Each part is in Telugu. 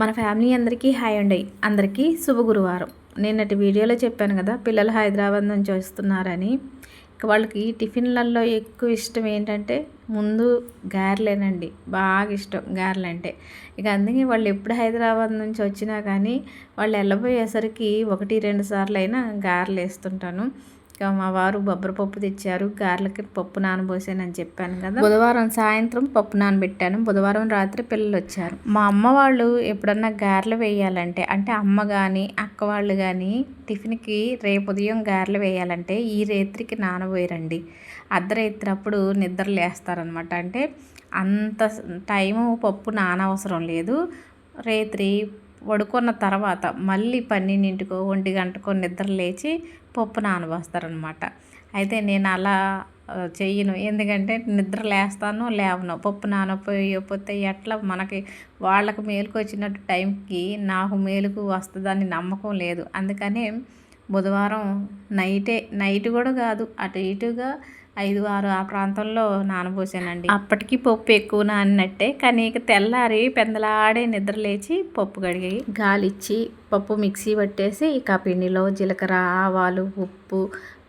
మన ఫ్యామిలీ అందరికీ హాయ్ అండి. అందరికీ శుభ గురువారం. నిన్నటి వీడియోలో చెప్పాను కదా, పిల్లలు హైదరాబాద్ నుంచి వస్తున్నారని. ఇక వాళ్ళకి టిఫిన్లలో ఎక్కువ ఇష్టం ఏంటంటే ముందు గారెలేనండి. బాగా ఇష్టం గారెలంటే. ఇక అందుకే వాళ్ళు ఎప్పుడు హైదరాబాద్ నుంచి వచ్చినా కానీ వాళ్ళు వెళ్ళబోయేసరికి 1-2 సార్లు అయినా గారెలు వేస్తుంటాను. మా వారు బొబ్బరపప్పు తెచ్చారు, గారెలకి పప్పు నానబోసానని చెప్పాను కదా. బుధవారం సాయంత్రం పప్పు నానబెట్టాను, బుధవారం రాత్రి పిల్లలు వచ్చారు. మా అమ్మ వాళ్ళు ఎప్పుడన్నా గారెలు వేయాలంటే, అంటే అమ్మ కానీ అక్క వాళ్ళు కానీ టిఫిన్కి రేపు ఉదయం గారెలు వేయాలంటే ఈ రేత్రికి నానబోయరండి. అర్ధరాత్రప్పుడు నిద్ర లేస్తారనమాట. అంటే అంత టైము పప్పు నానవసరం లేదు. రేత్రి పడుకున్న తర్వాత మళ్ళీ 12కో 1 నిద్ర లేచి పప్పు నానబోస్తారనమాట. అయితే నేను అలా చెయ్యను. ఎందుకంటే నిద్ర లేస్తాను, లేవను. పప్పు నానపోయకపోతే ఎట్లా మనకి వాళ్ళకు మేలుకు వచ్చినట్టు టైంకి నాకు మేలుకు వస్తుందని నమ్మకం లేదు. అందుకనే బుధవారం నైట్ కూడా కాదు, అటు ఇటుగా 5-6 ఆ ప్రాంతంలో నానబోసానండి. అప్పటికి పప్పు ఎక్కువ నానినట్టే. కానీ ఇక తెల్లారి పెందలాడే నిద్ర లేచి పప్పు కడిగి గాలిచ్చి పప్పు మిక్సీ పట్టేసి ఇక పిండిలో జీలకర్ర, ఆవాలు, ఉప్పు,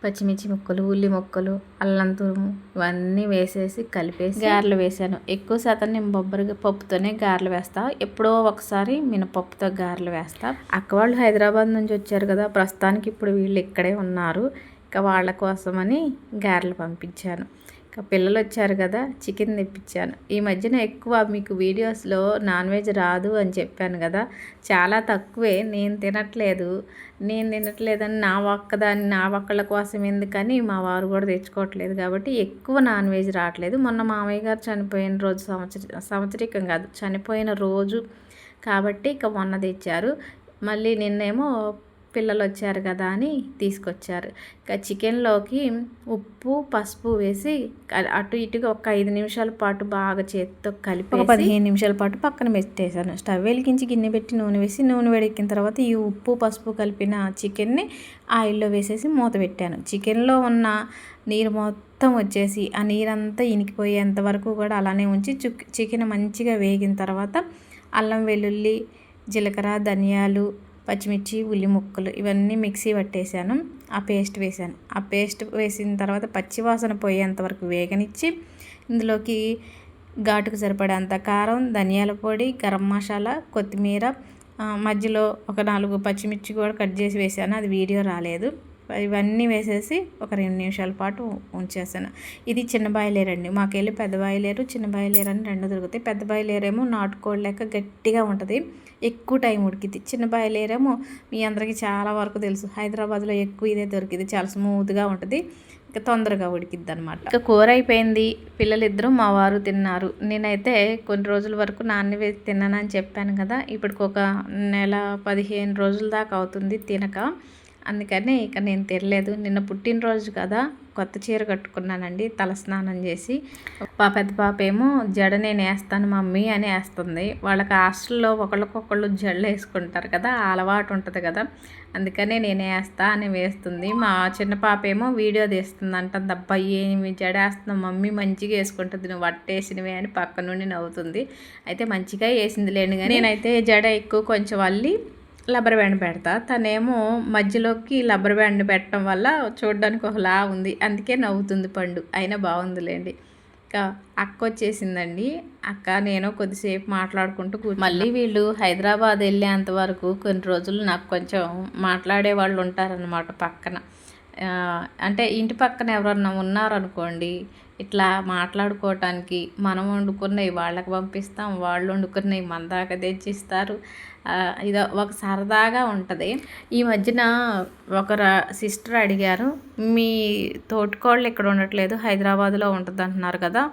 పచ్చిమిర్చి ముక్కలు, ఉల్లి ముక్కలు, అల్లం తురుము ఇవన్నీ వేసేసి కలిపేసి గారెలు వేసాను. ఎక్కువ శాతం నేను పప్పుతోనే గారెలు వేస్తా. ఎప్పుడో ఒకసారి మినపప్పుతో గారెలు వేస్తా. అక్క వాళ్ళు హైదరాబాద్ నుంచి వచ్చారు కదా, ప్రస్తుతానికి ఇప్పుడు వీళ్ళు ఇక్కడే ఉన్నారు. ఇక వాళ్ళ కోసమని గారెలు పంపించాను. ఇక పిల్లలు వచ్చారు కదా, చికెన్ తెప్పించాను. ఈ మధ్యన ఎక్కువ మీకు వీడియోస్లో నాన్ వెజ్ రాదు అని చెప్పాను కదా, చాలా తక్కువే. నేను తినట్లేదని నా ఒక్కళ్ళ కోసం ఎందుకని మా వారు కూడా తెచ్చుకోవట్లేదు కాబట్టి ఎక్కువ నాన్ వెజ్ రావట్లేదు. మొన్న మామయ్య గారు చనిపోయిన రోజు సంవత్సరికం కాదు, చనిపోయిన రోజు కాబట్టి ఇక మొన్న తెచ్చారు. మళ్ళీ నిన్నేమో పిల్లలు వచ్చారు కదా అని తీసుకొచ్చారు. ఇక చికెన్లోకి ఉప్పు, పసుపు వేసి అటు ఇటుగా ఒక 5 నిమిషాల పాటు బాగా చేతితో కలిపి 15 నిమిషాల పాటు పక్కన పెట్టేశాను. స్టవ్ వెలిగించి గిన్నె పెట్టి నూనె వేసి, నూనె వేడెక్కిన తర్వాత ఈ ఉప్పు, పసుపు కలిపిన చికెన్ని ఆయిల్లో వేసేసి మూత పెట్టాను. చికెన్లో ఉన్న నీరు మొత్తం వచ్చేసి ఆ నీరంతా ఇనికిపోయేంత వరకు కూడా అలానే ఉంచి చికెన్ మంచిగా వేగిన తర్వాత అల్లం వెల్లుల్లి, జీలకర్ర, ధనియాలు, పచ్చిమిర్చి, ఉల్లి ముక్కలు ఇవన్నీ మిక్సీ పట్టేశాను. ఆ పేస్ట్ వేసాను. ఆ పేస్ట్ వేసిన తర్వాత పచ్చివాసన పోయేంత వరకు వేగనిచ్చి ఇందులోకి ఘాటుకు సరిపడేంత కారం, ధనియాల పొడి, గరం మసాలా, కొత్తిమీర, మధ్యలో ఒక 4 పచ్చిమిర్చి కూడా కట్ చేసి వేసాను, అది వీడియో రాలేదు. ఇవన్నీ వేసేసి ఒక 2 నిమిషాల పాటు ఉంచేసాను. ఇది చిన్న బాయిలేరు అండి. మాకెళ్ళి పెద్ద బాయిలేరు, చిన్న బాయిలేరు అని 2 దొరుకుతాయి. పెద్ద బాయిలేరేమో నాటుకోడి లెక్క గట్టిగా ఉంటుంది, ఎక్కువ టైం ఉడికిద్ది. చిన్న బాయిలేరేమో మీ అందరికీ చాలా వరకు తెలుసు, హైదరాబాద్లో ఎక్కువ ఇదే దొరికింది. చాలా స్మూత్గా ఉంటుంది, ఇక తొందరగా ఉడికిద్ది అనమాట. ఇక కూర అయిపోయింది. పిల్లలిద్దరూ మా వారు తిన్నారు. నేనైతే కొన్ని రోజుల వరకు నాన్ వెజ్ తిన్నానని చెప్పాను కదా, ఇప్పటికి ఒక నెల 15 రోజుల దాకా అవుతుంది తినక. అందుకని ఇక నేను తినలేదు. నిన్న పుట్టినరోజు కదా, కొత్త చీర కట్టుకున్నానండి, తలస్నానం చేసి. పెద్ద పాప ఏమో జడ నేను వేస్తాను మమ్మీ అని వేస్తుంది. వాళ్ళకి హాస్టల్లో ఒకళ్ళకొకళ్ళు జడలు వేసుకుంటారు కదా, ఆ అలవాటు ఉంటుంది కదా, అందుకనే నేను వేస్తా అని వేస్తుంది. మా చిన్న పాప ఏమో వీడియో తీస్తుంది అంట. దబ్బా ఏమి జడ వేస్తున్నావు మమ్మీ, మంచిగా వేసుకుంటుంది, నువ్వు వట్టేసినవే అని పక్క నుండి నవ్వుతుంది. అయితే మంచిగా వేసింది లేండి, కానీ నేనైతే జడ ఎక్కువ కొంచెం అల్లి రబ్బర్ బ్యాండ్ పెడతా. తనేమో మధ్యలోకి రబ్బర్ బ్యాండ్ పెట్టడం వల్ల చూడడానికి ఒకలా ఉంది, అందుకే నవ్వుతుంది పండు. అయినా బాగుందిలేండి. ఇంకా అక్క వచ్చేసిందండి. అక్క నేను కొద్దిసేపు మాట్లాడుకుంటూ మళ్ళీ వీళ్ళు హైదరాబాద్ వెళ్ళేంత వరకు కొన్ని రోజులు నాకు కొంచెం మాట్లాడే వాళ్ళు ఉంటారనమాట పక్కన. అంటే ఇంటి పక్కన ఎవరన్నా ఉన్నారనుకోండి, ఇట్లా మాట్లాడుకోవటానికి మనం వండుకున్నవి వాళ్ళకి పంపిస్తాం, వాళ్ళు వండుకున్నవి మన దాకా తెచ్చిస్తారు. ఇది ఒక సరదాగా ఉంటుంది. ఈ మధ్యన ఒక సిస్టర్ అడిగారు, మీ తోటికోళ్ళు ఇక్కడ ఉండట్లేదు హైదరాబాద్లో ఉంటుంది అంటున్నారు కదా,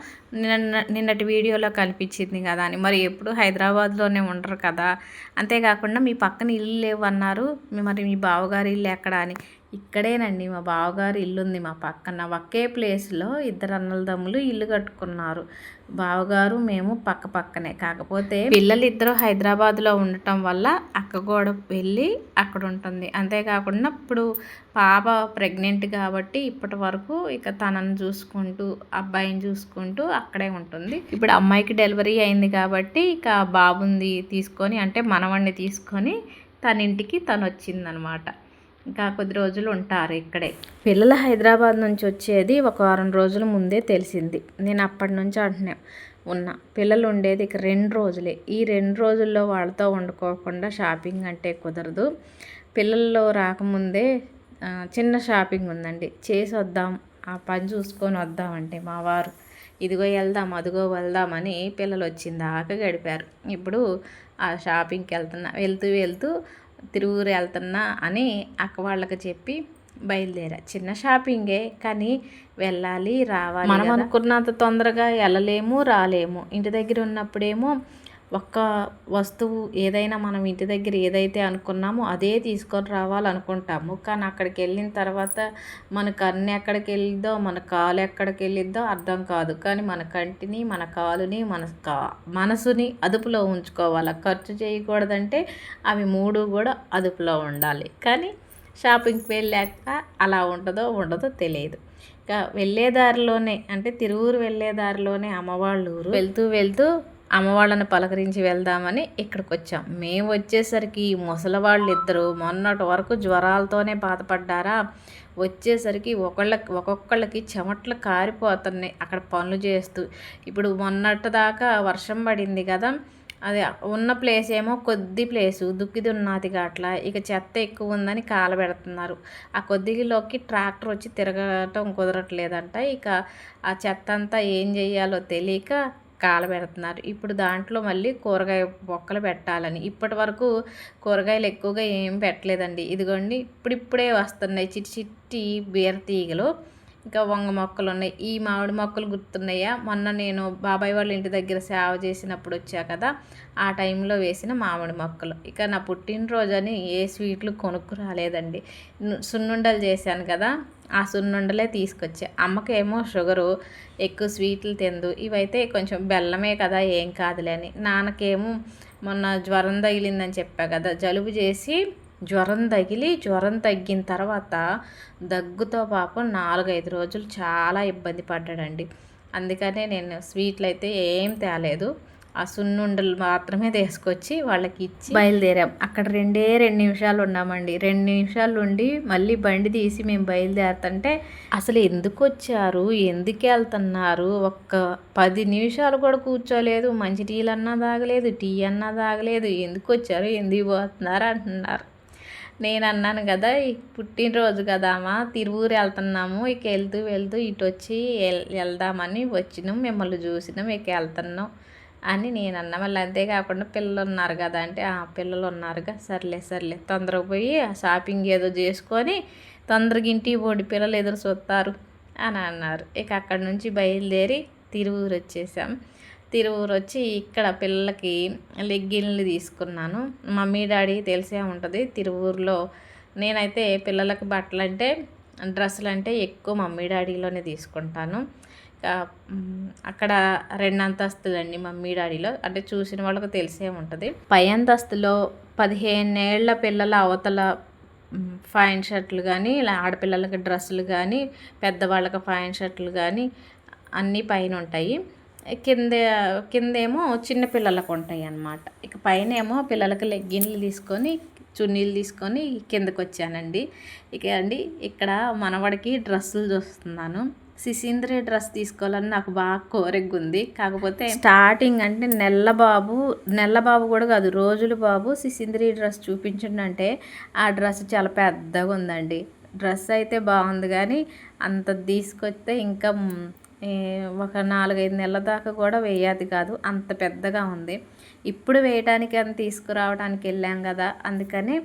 నిన్నటి వీడియోలో కనిపించింది కదా అని. మరి ఎప్పుడు హైదరాబాద్లోనే ఉండరు కదా, అంతేకాకుండా మీ పక్కన ఇల్లు లేవు అన్నారు, మరి మీ బావగారి ఇల్లు ఎక్కడ అని. ఇక్కడేనండి మా బావగారు ఇల్లు ఉంది మా పక్కన. ఒకే ప్లేస్లో ఇద్దరు అన్నదమ్ములు ఇల్లు కట్టుకున్నారు. బావగారు మేము పక్క పక్కనే. కాకపోతే పిల్లలు ఇద్దరు హైదరాబాద్లో ఉండటం వల్ల అక్క కూడా వెళ్ళి అక్కడ ఉంటుంది. అంతేకాకుండా ఇప్పుడు పాప ప్రెగ్నెంట్ కాబట్టి ఇప్పటి వరకు ఇక తనను చూసుకుంటూ అబ్బాయిని చూసుకుంటూ అక్కడే ఉంటుంది. ఇప్పుడు అమ్మాయికి డెలివరీ అయింది కాబట్టి ఇక బాబుంది తీసుకొని, అంటే మనవణ్ణి తీసుకొని తన ఇంటికి తను వచ్చిందనమాట. ఇంకా కొద్ది రోజులు ఉంటారు ఇక్కడే. పిల్లలు హైదరాబాద్ నుంచి వచ్చేది ఒక వారం రోజుల ముందే తెలిసింది. నేను అప్పటి నుంచి ఉన్నా. పిల్లలు ఉండేది ఇక 2 రోజులే. ఈ 2 రోజుల్లో వాళ్ళతో వండుకోకుండా షాపింగ్ అంటే కుదరదు. పిల్లల్లో రాకముందే చిన్న షాపింగ్ ఉందండి, చేసి వద్దాం, ఆ పని చూసుకొని వద్దామంటే మా వారు ఇదిగో వెళ్దాం అదిగో వెళ్దామని పిల్లలు వచ్చిందాకా గడిపారు. ఇప్పుడు ఆ షాపింగ్కి వెళ్తూ తిరువురు వెళ్తున్నా అని అక్క వాళ్ళకి చెప్పి బయలుదేరా. చిన్న షాపింగే కానీ వెళ్ళాలి రావాలి. మనం అనుకున్నంత తొందరగా వెళ్ళలేము రాలేము. ఇంటి దగ్గర ఉన్నప్పుడేమో ఒక్క వస్తువు ఏదైనా మనం ఇంటి దగ్గర ఏదైతే అనుకున్నామో అదే తీసుకొని రావాలనుకుంటాము. కానీ అక్కడికి వెళ్ళిన తర్వాత మన కన్ను ఎక్కడికి వెళ్ళిద్దో మన కాలు ఎక్కడికి వెళ్ళిద్దో అర్థం కాదు. కానీ మన కంటిని మన కాలుని మనసుని అదుపులో ఉంచుకోవాలి. ఖర్చు చేయకూడదంటే అవి 3 కూడా అదుపులో ఉండాలి. కానీ షాపింగ్కి వెళ్ళాక అలా ఉండదో తెలియదు. ఇంకా వెళ్ళేదారిలోనే, అంటే తిరువూరు వెళ్ళేదారిలోనే అమ్మవాళ్ళ ఊరు. వెళ్తూ అమ్మవాళ్ళని పలకరించి వెళ్దామని ఇక్కడికి వచ్చాం. మేము వచ్చేసరికి ముసలివాళ్ళు ఇద్దరు మొన్నటి వరకు జ్వరాలతోనే బాధపడ్డారా, వచ్చేసరికి ఒక్కొక్కళ్ళకి చెమట్లు కారిపోతున్నాయి అక్కడ పనులు చేస్తూ. ఇప్పుడు మొన్నటి దాకా వర్షం పడింది కదా, అది ఉన్న ప్లేస్ ఏమో కొద్ది ప్లేసు దుక్కిది ఉన్నది అట్లా. ఇక చెత్త ఎక్కువ ఉందని కాలబెడుతున్నారు. ఆ కొద్దిలోకి ట్రాక్టర్ వచ్చి తిరగటం కుదరట్లేదంట. ఇక ఆ చెత్త అంతా ఏం చేయాలో తెలియక కాలబెడుతున్నారు. ఇప్పుడు దాంట్లో మళ్ళీ కూరగాయ మొక్కలు పెట్టాలని. ఇప్పటి వరకు కూరగాయలు ఎక్కువగా ఏం పెట్టలేదండి. ఇదిగోండి ఇప్పుడిప్పుడే వస్తున్నాయి చిట్టి బీరతీగలు. ఇంకా వంగ మొక్కలు ఉన్నాయి. ఈ మామిడి మొక్కలు గుర్తున్నాయా, మొన్న నేను బాబాయ్ వాళ్ళ ఇంటి దగ్గర సేవ చేసినప్పుడు వచ్చా కదా, ఆ టైంలో వేసిన మామిడి మొక్కలు. ఇక నా పుట్టినరోజు అని ఏ స్వీట్లు కొనుక్కు రాలేదండి. సున్నుండలు చేశాను కదా, ఆ సున్నుండలే తీసుకొచ్చా. అమ్మకేమో షుగరు, ఎక్కువ స్వీట్లు తిందు, ఇవైతే కొంచెం బెల్లమే కదా ఏం కాదులే అని. నాన్నకేమో మొన్న జ్వరం తగిలిందని చెప్పా కదా, జలుబు చేసి జ్వరం తగ్గిన తర్వాత దగ్గుతో పాపం 4-5 రోజులు చాలా ఇబ్బంది పడ్డాడండి. అందుకనే నేను స్వీట్లు అయితే ఏం తేలేదు, ఆ సున్నుండలు మాత్రమే తీసుకొచ్చి వాళ్ళకి ఇచ్చి బయలుదేరాం. అక్కడ 2 నిమిషాలు ఉన్నామండి. 2 నిమిషాలు ఉండి మళ్ళీ బండి తీసి మేము బయలుదేరుతుంటే అసలు ఎందుకు వచ్చారు, ఎందుకు వెళ్తున్నారు, ఒక్క 10 నిమిషాలు కూడా కూర్చోలేదు, మంచి టీలు అన్నా తాగలేదు, టీ అన్నా తాగలేదు, ఎందుకు వచ్చారు ఎందుకు పోతున్నారు అంటున్నారు. నేను అన్నాను కదా, పుట్టినరోజు కదా అమ్మా, తిరువూరు వెళ్తున్నాము, ఇక వెళ్తూ ఇటు వచ్చి వెళ్దామని వచ్చినాం, మిమ్మల్ని చూసినాం, ఇక వెళ్తున్నాం అని నేను అన్నా. మళ్ళీ అంతేకాకుండా పిల్లలు ఉన్నారు కదా అంటే, పిల్లలు ఉన్నారుగా, సర్లే తొందరగా పోయి షాపింగ్ ఏదో చేసుకొని తొందరగా ఇంటికి పోండి, పిల్లలు ఎదురు చూస్తారు అని అన్నారు. ఇక అక్కడి నుంచి బయలుదేరి తిరువూరు వచ్చేసాం. తిరువూరు వచ్చి ఇక్కడ పిల్లలకి లెగ్గిన్లు తీసుకున్నాను. మమ్మీ డాడీ తెలిసే ఉంటుంది తిరువూరులో. నేనైతే పిల్లలకి బట్టలు అంటే డ్రెస్సులు అంటే ఎక్కువ మమ్మీ డాడీలోనే తీసుకుంటాను. అక్కడ 2 అంతస్తులండి మమ్మీ డాడీలో, అంటే చూసిన వాళ్ళకి తెలిసే ఉంటుంది. పై అంతస్తులో 15 ఏళ్ల పిల్లల అవతల ఫైన్ షర్ట్లు కానీ, ఇలా ఆడపిల్లలకి డ్రెస్సులు కానీ, పెద్దవాళ్ళకి ఫైన్ షర్ట్లు కానీ అన్నీ పైన ఉంటాయి. కిందేమో చిన్న పిల్లలకు ఉంటాయి అన్నమాట. ఇక పైన ఏమో పిల్లలకి లెగ్గిన్లు తీసుకొని చున్నీలు తీసుకొని కిందకు వచ్చానండి. ఇక అండి ఇక్కడ మనవడికి డ్రెస్సులు చూస్తున్నాను. సిసింద్రి డ్రెస్ తీసుకోవాలని నాకు బాగా కోరిక ఉంది. కాకపోతే స్టార్టింగ్ అంటే నెల్లబాబు కూడా కాదు, రోజులు బాబు సిసింద్రి డ్రెస్ చూపించండి అంటే ఆ డ్రెస్ చాలా పెద్దగా ఉందండి. డ్రెస్ అయితే బాగుంది కానీ అంత తీసుకొస్తే ఇంకా ఒక 4-5 నెలల దాకా కూడా వేయాది కాదు, అంత పెద్దగా ఉంది. ఇప్పుడు వేయడానికి అని తీసుకురావడానికి వెళ్ళాం కదా, అందుకని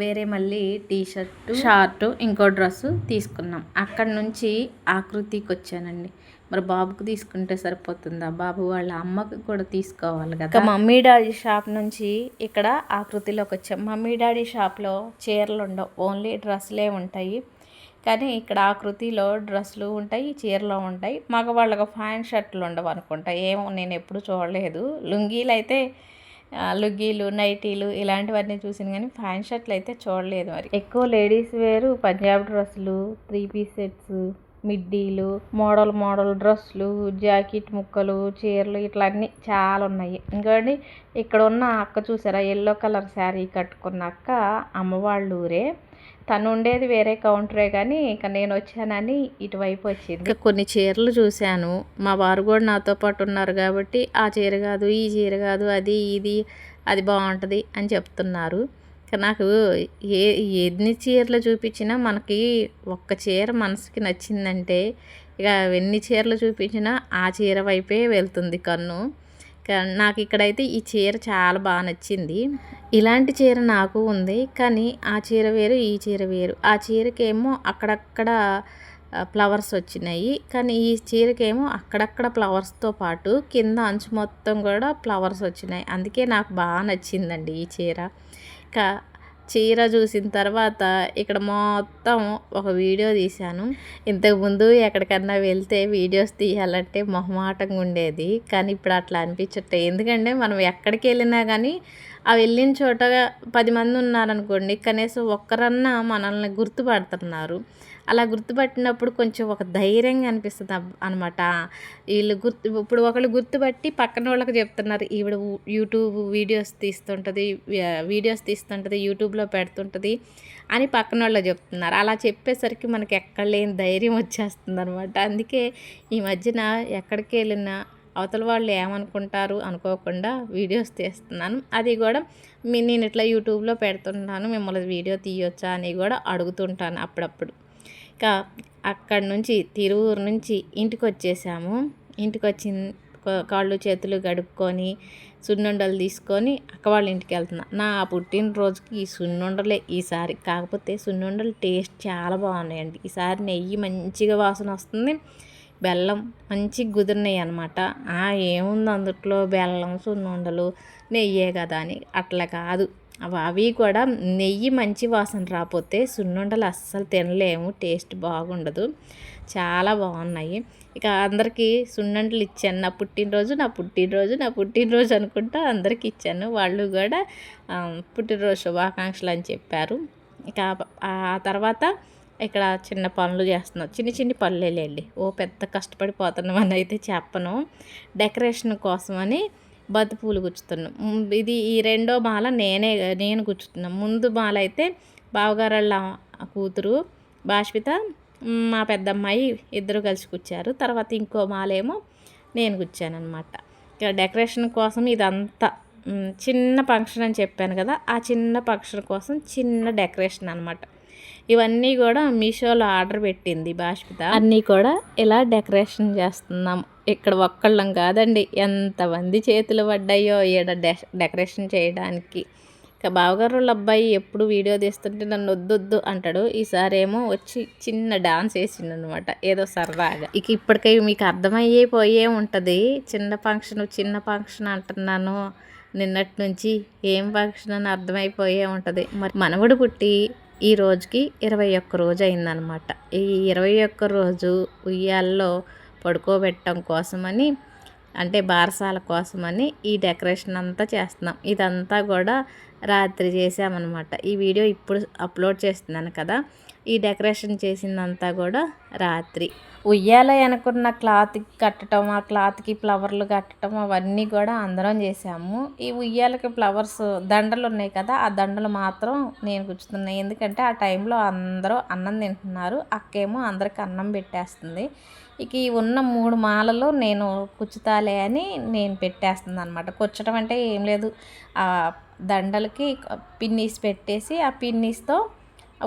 వేరే మళ్ళీ టీషర్టు షార్టు ఇంకో డ్రెస్సు తీసుకున్నాం. అక్కడి నుంచి ఆకృతికి వచ్చానండి. మరి బాబుకు తీసుకుంటే సరిపోతుందా, బాబు వాళ్ళ అమ్మకి కూడా తీసుకోవాలి కదా. మమ్మీ డాడీ షాప్ నుంచి ఇక్కడ ఆకృతిలోకి వచ్చాం. మమ్మీ డాడీ షాప్లో చీరలు ఉండవు, ఓన్లీ డ్రెస్సులే ఉంటాయి. కానీ ఇక్కడ ఆకృతిలో డ్రెస్సులు ఉంటాయి, చీరలు ఉంటాయి. మగవాళ్ళకు ప్యాంట్ షర్ట్లు ఉండవు అనుకుంటా, ఏమో నేను ఎప్పుడు చూడలేదు. లుంగీలు అయితే లుగ్గీలు, నైటీలు ఇలాంటివన్నీ చూసాను కానీ ప్యాంట్ షర్ట్లు అయితే చూడలేదు. మరి ఎక్కువ లేడీస్ వేరు, పంజాబ్ డ్రెస్సులు, 3 పీస్ సెట్స్, మిడ్డీలు, మోడల్ డ్రెస్సులు, జాకెట్ ముక్కలు, చీరలు ఇట్లా అన్నీ చాలా ఉన్నాయి. ఇంకోటి ఇక్కడ ఉన్న అక్క చూసారా, ఎల్లో కలర్ శారీ కట్టుకున్న అక్క అమ్మవాళ్ళ ఊరే. తను ఉండేది వేరే కౌంటరే కానీ ఇక నేను వచ్చానని ఇటువైపు వచ్చింది. కొన్ని చీరలు చూశాను, మా వారు కూడా నాతో పాటు ఉన్నారు కాబట్టి ఆ చీర కాదు, ఈ చీర కాదు, అది ఇది అది బాగుంటుంది అని చెప్తున్నారు. నాకు ఎన్ని చీరలు చూపించినా మనకి ఒక్క చీర మనసుకి నచ్చిందంటే ఇక ఎన్ని చీరలు చూపించినా ఆ చీర వైపే వెళ్తుంది కన్ను. నాకు ఇక్కడైతే ఈ చీర చాలా బాగా నచ్చింది. ఇలాంటి చీర నాకు ఉంది కానీ ఆ చీర వేరు, ఈ చీర వేరు. ఆ చీరకేమో అక్కడక్కడ ఫ్లవర్స్ వచ్చినాయి, కానీ ఈ చీరకేమో అక్కడక్కడ ఫ్లవర్స్తో పాటు కింద అంచు మొత్తం కూడా ఫ్లవర్స్ వచ్చినాయి. అందుకే నాకు బాగా నచ్చిందండి ఈ చీర. చీర చూసిన తర్వాత ఇక్కడ మొత్తం ఒక వీడియో తీశాను. ఇంతకుముందు ఎక్కడికన్నా వెళ్తే వీడియోస్ తీయాలంటే మొహమాటంగా ఉండేది, కానీ ఇప్పుడు అట్లా అనిపించట్లే. ఎందుకంటే మనం ఎక్కడికి వెళ్ళినా కానీ ఆ వెళ్ళిన చోట 10 మంది ఉన్నారనుకోండి, కనీసం ఒక్కరన్నా మనల్ని గుర్తుపడుతున్నారు. అలా గుర్తుపట్టినప్పుడు కొంచెం ఒక ధైర్యంగా అనిపిస్తుంది అనమాట. వీళ్ళు ఇప్పుడు ఒకళ్ళు గుర్తుపట్టి పక్కన వాళ్ళకి చెప్తున్నారు, ఈవిడ యూట్యూబ్ వీడియోస్ తీస్తుంటుంది, యూట్యూబ్లో పెడుతుంటుంది అని పక్కన వాళ్ళకి చెప్తున్నారు. అలా చెప్పేసరికి మనకి ఎక్కడ లేని ధైర్యం వచ్చేస్తుంది అనమాట. అందుకే ఈ మధ్యన ఎక్కడికి వెళ్ళినా అవతల వాళ్ళు ఏమనుకుంటారు అనుకోకుండా వీడియోస్ తీస్తున్నాను. అది కూడా నేను ఇట్లా యూట్యూబ్లో పెడుతుంటాను, మిమ్మల్ని వీడియో తీయొచ్చా అని కూడా అడుగుతుంటాను అప్పుడప్పుడు. అక్కడి నుంచి తిరువూరు నుంచి ఇంటికి వచ్చేసాము. ఇంటికి వచ్చి కాళ్ళు చేతులు గడుపుకొని సున్నుండలు తీసుకొని అక్క వాళ్ళ ఇంటికి వెళ్తున్నా. నా పుట్టినరోజుకి ఈ సున్నుండలే ఈసారి. కాకపోతే సున్నుండలు టేస్ట్ చాలా బాగున్నాయండి. ఈసారి నెయ్యి మంచిగా వాసన వస్తుంది, బెల్లం మంచిగా కుదిరినాయి అనమాట. ఏముంది అందుట్లో, బెల్లం సున్నుండలు నెయ్యే కదా అని. అట్లా కాదు, అవి కూడా నెయ్యి మంచి వాసన రాకపోతే సున్నుండలు అస్సలు తినలేము, టేస్ట్ బాగుండదు. చాలా బాగున్నాయి. ఇక అందరికీ సున్నుండలు ఇచ్చాను. నా పుట్టినరోజు అనుకుంటా అందరికీ ఇచ్చాను. వాళ్ళు కూడా పుట్టినరోజు శుభాకాంక్షలు అని చెప్పారు. ఇక ఆ తర్వాత ఇక్కడ చిన్న పనులు చేస్తున్నాం, చిన్ని పనులేండి. పెద్ద కష్టపడిపోతున్నామని అయితే చెప్పను. డెకరేషన్ కోసమని బంతిపూలు గుచ్చుతున్నాం. ఇది ఈ రెండో మాల నేను గుచ్చుతున్నాను. ముందు మాల అయితే బావగారళ్ళ కూతురు భాష్పిత, మా పెద్దమ్మాయి ఇద్దరు కలిసి కూర్చారు. తర్వాత ఇంకో మాలేమో నేను కూర్చాను అనమాట. ఇక డెకరేషన్ కోసం ఇదంతా చిన్న ఫంక్షన్ అని చెప్పాను కదా, ఆ చిన్న ఫంక్షన్ కోసం చిన్న డెకరేషన్ అనమాట. ఇవన్నీ కూడా మీషోలో ఆర్డర్ పెట్టింది భాష్పిత. అన్నీ కూడా ఇలా డెకరేషన్ చేస్తున్నాం. ఇక్కడ ఒక్కళ్ళం కాదండి, ఎంతమంది చేతులు పడ్డాయో ఈడ డెకరేషన్ చేయడానికి. ఇక బావగారు వాళ్ళ అబ్బాయి ఎప్పుడు వీడియో తీస్తుంటే నన్ను వద్దొద్దు అంటాడు. ఈసారి ఏమో వచ్చి చిన్న డాన్స్ వేసిండు అనమాట, ఏదో సరదాగా. ఇక ఇప్పటికై మీకు అర్థమయ్యే ఉంటుంది, చిన్న ఫంక్షన్ అంటున్నాను నిన్నటి నుంచి. ఏం ఫంక్షన్ అని అర్థమైపోయే ఉంటుంది. మరి మనవడు పుట్టి ఈ రోజుకి 21 రోజు అయిందనమాట. ఈ 21 రోజు ఉయ్యాల్లో పడుకోబెట్టడం కోసమని, అంటే బారసాల కోసమని ఈ డెకరేషన్ అంతా చేస్తున్నాం. ఇదంతా కూడా రాత్రి చేసామన్నమాట. ఈ వీడియో ఇప్పుడు అప్లోడ్ చేస్తున్నాను కదా, ఈ డెకరేషన్ చేసిందంతా కూడా రాత్రి. ఉయ్యాల అనుకున్న క్లాత్ కట్టడం, ఆ క్లాత్కి ఫ్లవర్లు కట్టడం అవన్నీ కూడా అందరం చేసాము. ఈ ఉయ్యాలకి ఫ్లవర్స్ దండలు ఉన్నాయి కదా, ఆ దండలు మాత్రం నేను గుచ్చుతున్నాయి. ఎందుకంటే ఆ టైంలో అందరూ అన్నం తింటున్నారు, అక్కేమో అందరికి అన్నం పెట్టేస్తుంది. ఇక ఈ ఉన్న 3 మాలలు నేను కుచ్చుతాలే అని నేను పెట్టేస్తుంది అనమాట. కుచ్చడం అంటే ఏం లేదు, ఆ దండలకి పిన్నీస్ పెట్టేసి ఆ పిన్నీస్తో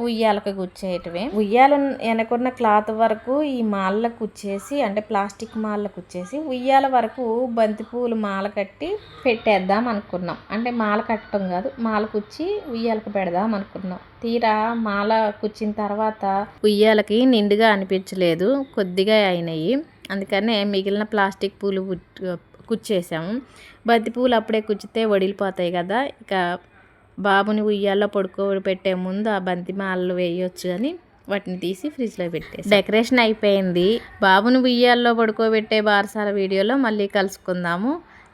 ఉయ్యాలకు గుచ్చేయటమే. ఉయ్యాల వెనకున్న క్లాత్ వరకు ఈ మాలకు కుచ్చేసి, అంటే ప్లాస్టిక్ మాలకు కుచ్చేసి ఉయ్యాల వరకు బంతిపూలు మాల కట్టి పెట్టేద్దాం అనుకున్నాం. అంటే మాల కట్టడం కాదు, మాల కుచ్చి ఉయ్యాలకు పెడదాం అనుకున్నాం. తీరా మాల కుచ్చిన తర్వాత ఉయ్యాలకి నిండుగా అనిపించలేదు, కొద్దిగా అయినాయి. అందుకనే మిగిలిన ప్లాస్టిక్ పూలు కుచ్చేసాము. బంతి పూలు అప్పుడే కుచ్చితే వడిలిపోతాయి కదా, ఇక బాబుని ఉయ్యాల్లో పడుకోబెట్టే ముందు ఆ బంతి మాలలు వేయొచ్చు అని వాటిని తీసి ఫ్రిడ్జ్లో పెట్టేసి డెకరేషన్ అయిపోయింది. బాబుని ఉయ్యాల్లో పడుకోబెట్టే బారసాల వీడియోలో మళ్ళీ కలుసుకుందాము.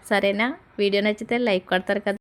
సరేనా? వీడియో నచ్చితే లైక్ కొడతారు కదా.